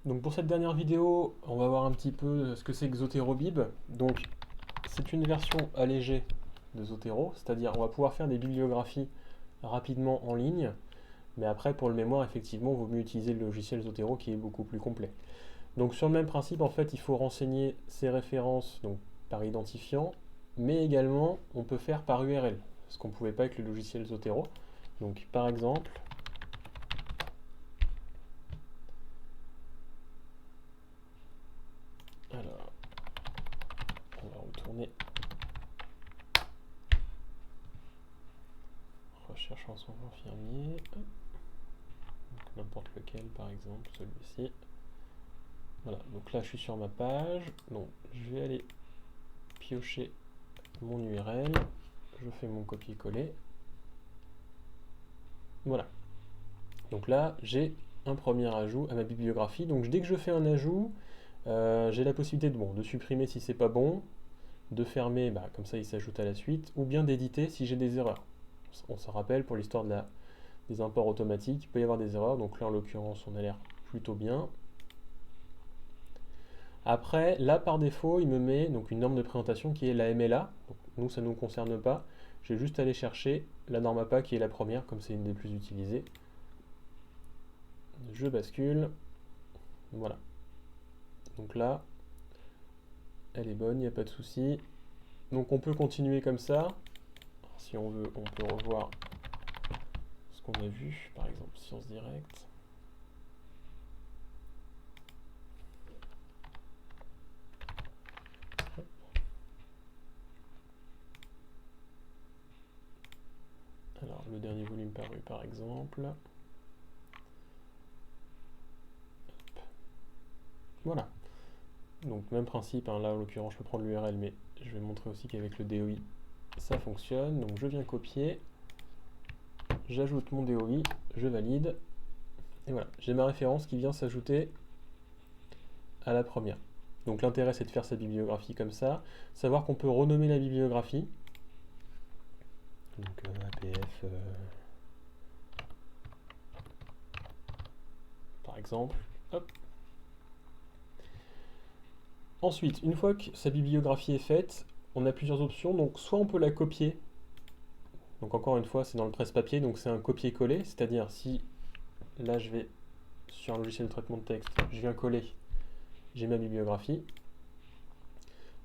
Donc pour cette dernière vidéo, on va voir un petit peu ce que c'est que Zotero-Bib. Donc c'est une version allégée de Zotero, c'est-à-dire on va pouvoir faire des bibliographies rapidement en ligne, mais après pour le mémoire, effectivement, il vaut mieux utiliser le logiciel Zotero qui est beaucoup plus complet. Donc sur le même principe, en fait, il faut renseigner ces références donc, par identifiant, mais également on peut faire par URL, ce qu'on ne pouvait pas avec le logiciel Zotero. Donc par exemple, alors on va retourner recherche en son infirmier, n'importe lequel par exemple, celui-ci. Voilà, donc là je suis sur ma page, donc je vais aller piocher mon URL, je fais mon copier-coller. Voilà, donc là j'ai un premier ajout à ma bibliographie. Donc dès que je fais un ajout, j'ai la possibilité de supprimer si c'est pas bon, de fermer, comme ça il s'ajoute à la suite, ou bien d'éditer si j'ai des erreurs. On se rappelle pour l'histoire des imports automatiques, il peut y avoir des erreurs, donc là en l'occurrence on a l'air plutôt bien. Après, là par défaut, il me met donc une norme de présentation qui est la MLA. Donc, nous, ça ne nous concerne pas. Je vais juste aller chercher la norme APA qui est la première, comme c'est une des plus utilisées. Je bascule. Voilà. Donc là, elle est bonne, il n'y a pas de souci. Donc on peut continuer comme ça. Alors, si on veut, on peut revoir ce qu'on a vu, par exemple Sciences Directes. Alors, le dernier volume paru, par exemple. Voilà. Donc, même principe, hein, là en l'occurrence, je peux prendre l'URL, mais je vais montrer aussi qu'avec le DOI, ça fonctionne. Donc, je viens copier, j'ajoute mon DOI, je valide, et voilà, j'ai ma référence qui vient s'ajouter à la première. Donc, l'intérêt, c'est de faire sa bibliographie comme ça, savoir qu'on peut renommer la bibliographie. Donc, APF. Par exemple. Hop. Ensuite, une fois que sa bibliographie est faite, on a plusieurs options. Donc, soit on peut la copier. Donc, encore une fois, c'est dans le presse-papier, donc c'est un copier-coller. C'est-à-dire, si là, je vais sur un logiciel de traitement de texte, je viens coller, j'ai ma bibliographie.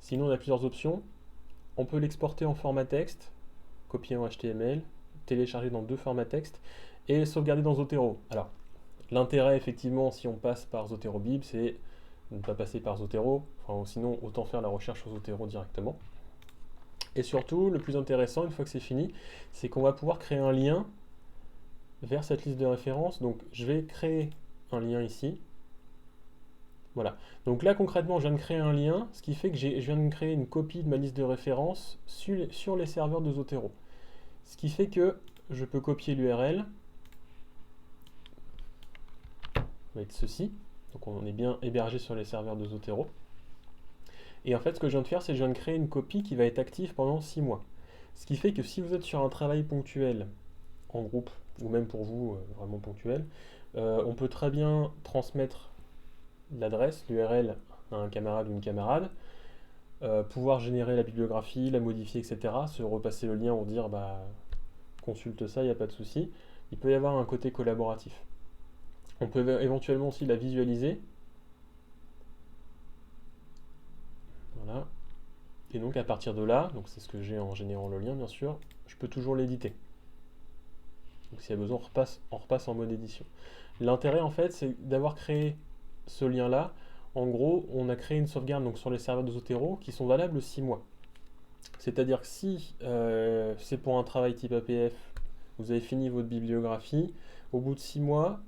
Sinon, on a plusieurs options. On peut l'exporter en format texte, copier en HTML, télécharger dans 2 formats texte et sauvegarder dans Zotero. Alors, l'intérêt, effectivement, si on passe par Zotero-Bib, c'est de ne pas passer par Zotero. Enfin, sinon, autant faire la recherche sur Zotero directement. Et surtout, le plus intéressant, une fois que c'est fini, c'est qu'on va pouvoir créer un lien vers cette liste de références. Donc, je vais créer un lien ici. Voilà. Donc là, concrètement, je viens de créer un lien, ce qui fait que je viens de créer une copie de ma liste de références sur les serveurs de Zotero. Ce qui fait que je peux copier l'URL. Ça va être ceci. Donc on est bien hébergé sur les serveurs de Zotero. Et en fait, ce que je viens de faire, c'est que je viens de créer une copie qui va être active pendant 6 mois. Ce qui fait que si vous êtes sur un travail ponctuel, en groupe, ou même pour vous, vraiment ponctuel, on peut très bien transmettre l'adresse, l'URL à un camarade ou une camarade, pouvoir générer la bibliographie, la modifier, etc., se repasser le lien ou dire consulte ça, il n'y a pas de souci. Il peut y avoir un côté collaboratif. On peut éventuellement aussi la visualiser. Voilà. Et donc à partir de là, donc c'est ce que j'ai en générant le lien bien sûr, je peux toujours l'éditer. Donc s'il y a besoin, on repasse en mode édition. L'intérêt en fait, c'est d'avoir créé ce lien-là. En gros, on a créé une sauvegarde donc, sur les serveurs de Zotero qui sont valables 6 mois. C'est-à-dire que si c'est pour un travail type APF, vous avez fini votre bibliographie, au bout de 6 mois,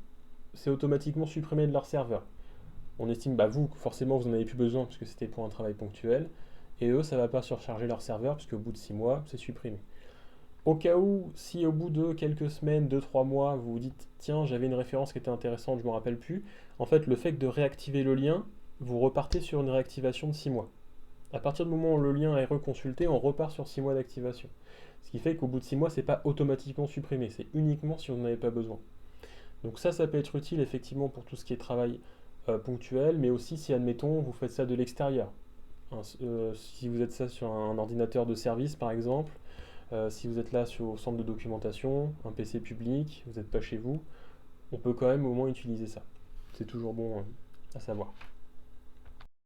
c'est automatiquement supprimé de leur serveur. On estime, vous, forcément, vous n'en avez plus besoin puisque c'était pour un travail ponctuel, et eux, ça ne va pas surcharger leur serveur puisqu'au bout de 6 mois, c'est supprimé. Au cas où, si au bout de quelques semaines, 2-3 mois, vous vous dites, tiens, j'avais une référence qui était intéressante, je ne me rappelle plus, en fait, le fait de réactiver le lien, vous repartez sur une réactivation de 6 mois. À partir du moment où le lien est reconsulté, on repart sur 6 mois d'activation. Ce qui fait qu'au bout de 6 mois, c'est pas automatiquement supprimé, c'est uniquement si on n'en avait pas besoin. Donc ça peut être utile effectivement pour tout ce qui est travail ponctuel, mais aussi si, admettons, vous faites ça de l'extérieur. Si vous êtes ça sur un ordinateur de service, par exemple, si vous êtes là au centre de documentation, un PC public, vous n'êtes pas chez vous, on peut quand même au moins utiliser ça. C'est toujours bon à savoir.